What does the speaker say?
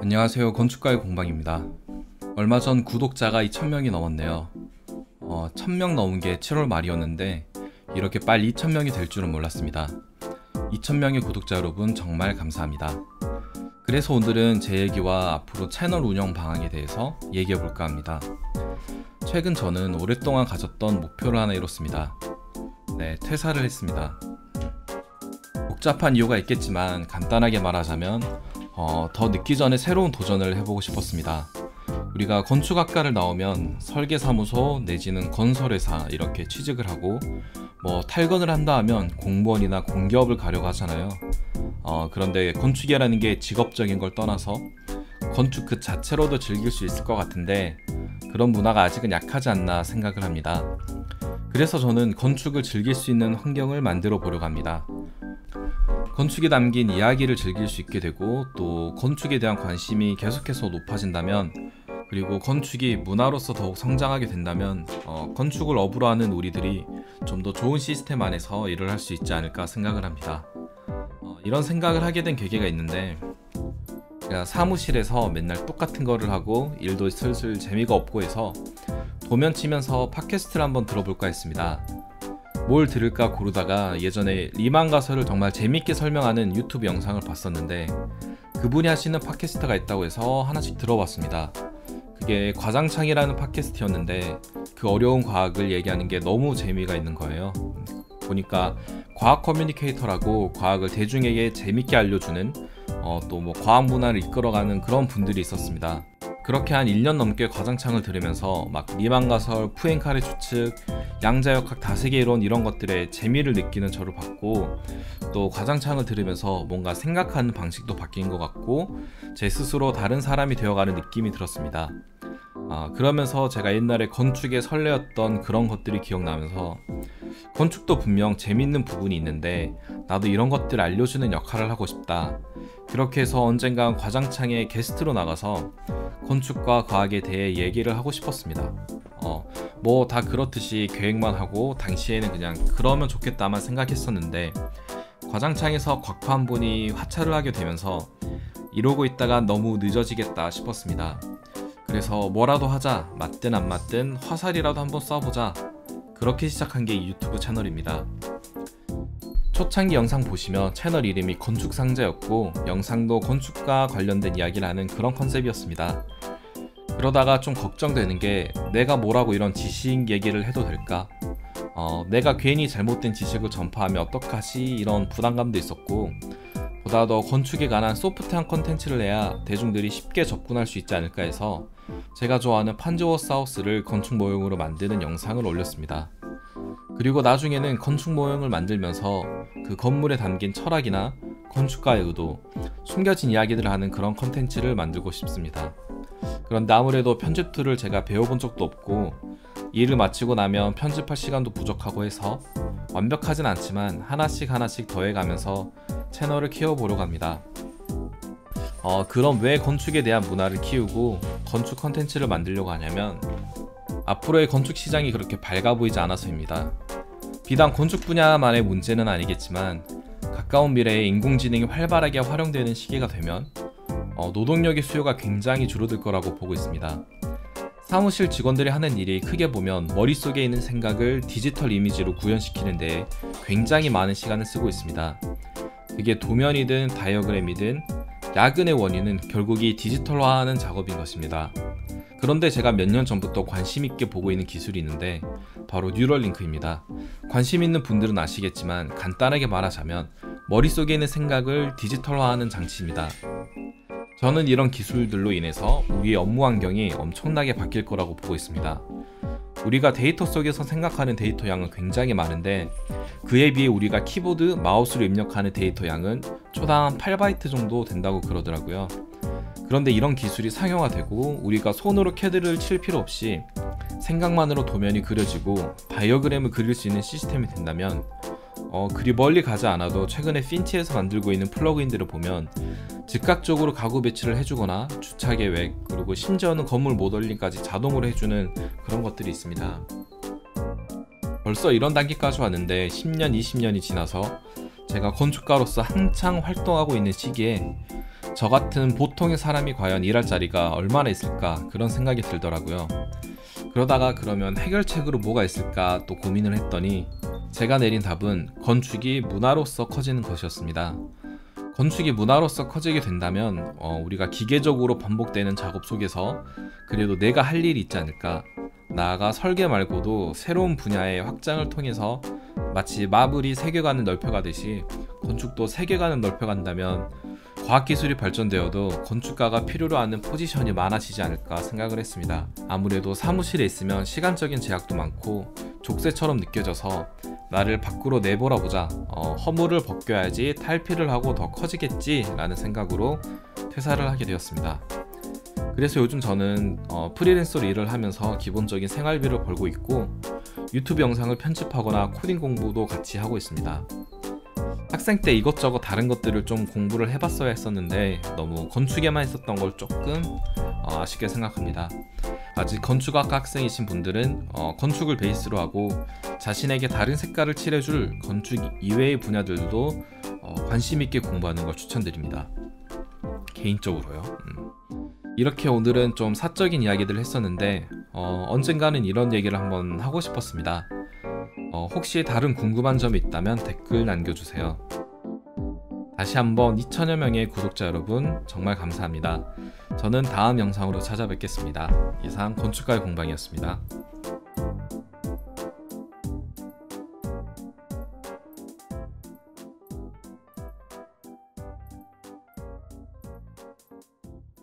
안녕하세요. 건축가의 공방입니다. 얼마 전 구독자가 2000명이 넘었네요. 1000명 넘은 게 7월 말이었는데 이렇게 빨리 2000명이 될 줄은 몰랐습니다. 2000명의 구독자 여러분 정말 감사합니다. 그래서 오늘은 제 얘기와 앞으로 채널 운영 방향에 대해서 얘기해 볼까 합니다. 최근 저는 오랫동안 가졌던 목표를 하나 이뤘습니다. 네, 퇴사를 했습니다. 복잡한 이유가 있겠지만 간단하게 말하자면 더 늦기 전에 새로운 도전을 해보고 싶었습니다. 우리가 건축학과를 나오면 설계사무소 내지는 건설회사 이렇게 취직을 하고 탈건을 한다 하면 공무원이나 공기업을 가려고 하잖아요. 그런데 건축이라는 게 직업적인 걸 떠나서 건축 그 자체로도 즐길 수 있을 것 같은데 그런 문화가 아직은 약하지 않나 생각을 합니다. 그래서 저는 건축을 즐길 수 있는 환경을 만들어 보려고 합니다. 건축에 담긴 이야기를 즐길 수 있게 되고 또 건축에 대한 관심이 계속해서 높아진다면 그리고 건축이 문화로서 더욱 성장하게 된다면 건축을 업으로 하는 우리들이 좀 더 좋은 시스템 안에서 일을 할 수 있지 않을까 생각을 합니다. 이런 생각을 하게 된 계기가 있는데 제가 사무실에서 맨날 똑같은 거를 하고 일도 슬슬 재미가 없고 해서 도면 치면서 팟캐스트를 한번 들어볼까 했습니다. 뭘 들을까 고르다가 예전에 리만 가설을 정말 재밌게 설명하는 유튜브 영상을 봤었는데 그분이 하시는 팟캐스트가 있다고 해서 하나씩 들어봤습니다. 그게 과장창이라는 팟캐스트였는데 그 어려운 과학을 얘기하는 게 너무 재미가 있는 거예요. 보니까 과학 커뮤니케이터라고 과학을 대중에게 재밌게 알려주는 또 과학 문화를 이끌어가는 그런 분들이 있었습니다. 그렇게 한 1년 넘게 과장창을 들으면서 막 리만가설, 푸엔카레 추측, 양자역학 다세계 이론 이런 것들에 재미를 느끼는 저를 봤고 또 과장창을 들으면서 뭔가 생각하는 방식도 바뀐 것 같고 제 스스로 다른 사람이 되어가는 느낌이 들었습니다. 그러면서 제가 옛날에 건축에 설레었던 그런 것들이 기억나면서 건축도 분명 재밌는 부분이 있는데 나도 이런 것들 알려주는 역할을 하고 싶다. 그렇게 해서 언젠간 과장창에 게스트로 나가서 건축과 과학에 대해 얘기를 하고 싶었습니다. 다 그렇듯이 계획만 하고 당시에는 그냥 그러면 좋겠다만 생각했었는데 과장창에서 곽파 한 분이 화차를 하게 되면서 이러고 있다가 너무 늦어지겠다 싶었습니다. 그래서 뭐라도 하자, 맞든 안 맞든 화살이라도 한번 쏴보자. 그렇게 시작한 게 이 유튜브 채널입니다. 초창기 영상 보시면 채널 이름이 건축상자였고 영상도 건축과 관련된 이야기를 하는 그런 컨셉이었습니다. 그러다가 좀 걱정되는 게 내가 뭐라고 이런 지식 얘기를 해도 될까? 내가 괜히 잘못된 지식을 전파하면 어떡하지? 이런 부담감도 있었고 보다 더 건축에 관한 소프트한 컨텐츠를 내야 대중들이 쉽게 접근할 수 있지 않을까 해서 제가 좋아하는 판즈워스 하우스를 건축 모형으로 만드는 영상을 올렸습니다. 그리고 나중에는 건축 모형을 만들면서 그 건물에 담긴 철학이나 건축가의 의도, 숨겨진 이야기들을 하는 그런 컨텐츠를 만들고 싶습니다. 그런데 아무래도 편집 툴을 제가 배워본 적도 없고 일을 마치고 나면 편집할 시간도 부족하고 해서 완벽하진 않지만 하나씩 더해가면서 채널을 키워보려고 합니다. 그럼 왜 건축에 대한 문화를 키우고 건축 컨텐츠를 만들려고 하냐면 앞으로의 건축 시장이 그렇게 밝아 보이지 않아서입니다. 비단 건축 분야만의 문제는 아니겠지만 가까운 미래에 인공지능이 활발하게 활용되는 시기가 되면 노동력의 수요가 굉장히 줄어들 거라고 보고 있습니다. 사무실 직원들이 하는 일이 크게 보면 머릿속에 있는 생각을 디지털 이미지로 구현시키는 데 굉장히 많은 시간을 쓰고 있습니다. 그게 도면이든 다이어그램이든 야근의 원인은 결국 이 디지털화하는 작업인 것입니다. 그런데 제가 몇 년 전부터 관심 있게 보고 있는 기술이 있는데 바로 뉴럴링크입니다. 관심 있는 분들은 아시겠지만 간단하게 말하자면 머릿속에 있는 생각을 디지털화하는 장치입니다. 저는 이런 기술들로 인해서 우리의 업무 환경이 엄청나게 바뀔 거라고 보고 있습니다. 우리가 데이터 속에서 생각하는 데이터 양은 굉장히 많은데 그에 비해 우리가 키보드, 마우스로 입력하는 데이터 양은 초당 한 8바이트 정도 된다고 그러더라고요. 그런데 이런 기술이 상용화되고 우리가 손으로 캐드를 칠 필요 없이 생각만으로 도면이 그려지고 다이어그램을 그릴 수 있는 시스템이 된다면 그리 멀리 가지 않아도 최근에 핀티에서 만들고 있는 플러그인들을 보면 즉각적으로 가구 배치를 해주거나 주차 계획 그리고 심지어는 건물 모델링까지 자동으로 해주는 그런 것들이 있습니다. 벌써 이런 단계까지 왔는데 10년, 20년이 지나서 제가 건축가로서 한창 활동하고 있는 시기에 저 같은 보통의 사람이 과연 일할 자리가 얼마나 있을까 그런 생각이 들더라고요. 그러다가 그러면 해결책으로 뭐가 있을까 또 고민을 했더니 제가 내린 답은 건축이 문화로서 커지는 것이었습니다. 건축이 문화로서 커지게 된다면 우리가 기계적으로 반복되는 작업 속에서 그래도 내가 할 일이 있지 않을까. 나아가 설계 말고도 새로운 분야의 확장을 통해서 마치 마블이 세계관을 넓혀가듯이 건축도 세계관을 넓혀간다면 과학기술이 발전되어도 건축가가 필요로 하는 포지션이 많아지지 않을까 생각을 했습니다. 아무래도 사무실에 있으면 시간적인 제약도 많고 족쇄처럼 느껴져서 나를 밖으로 내보라보자, 허물을 벗겨야지 탈피를 하고 더 커지겠지 라는 생각으로 퇴사를 하게 되었습니다. 그래서 요즘 저는 프리랜서로 일을 하면서 기본적인 생활비를 벌고 있고 유튜브 영상을 편집하거나 코딩 공부도 같이 하고 있습니다. 학생 때 이것저것 다른 것들을 좀 공부를 해봤어야 했었는데 너무 건축에만 있었던 걸 조금 아쉽게 생각합니다. 아직 건축학과 학생이신 분들은 건축을 베이스로 하고 자신에게 다른 색깔을 칠해줄 건축 이외의 분야들도 관심 있게 공부하는 걸 추천드립니다. 개인적으로요. 이렇게 오늘은 좀 사적인 이야기들을 했었는데 언젠가는 이런 얘기를 한번 하고 싶었습니다. 혹시 다른 궁금한 점이 있다면 댓글 남겨주세요. 다시 한번 2000여 명의 구독자 여러분 정말 감사합니다. 저는 다음 영상으로 찾아뵙겠습니다. 이상 건축가의 공방이었습니다.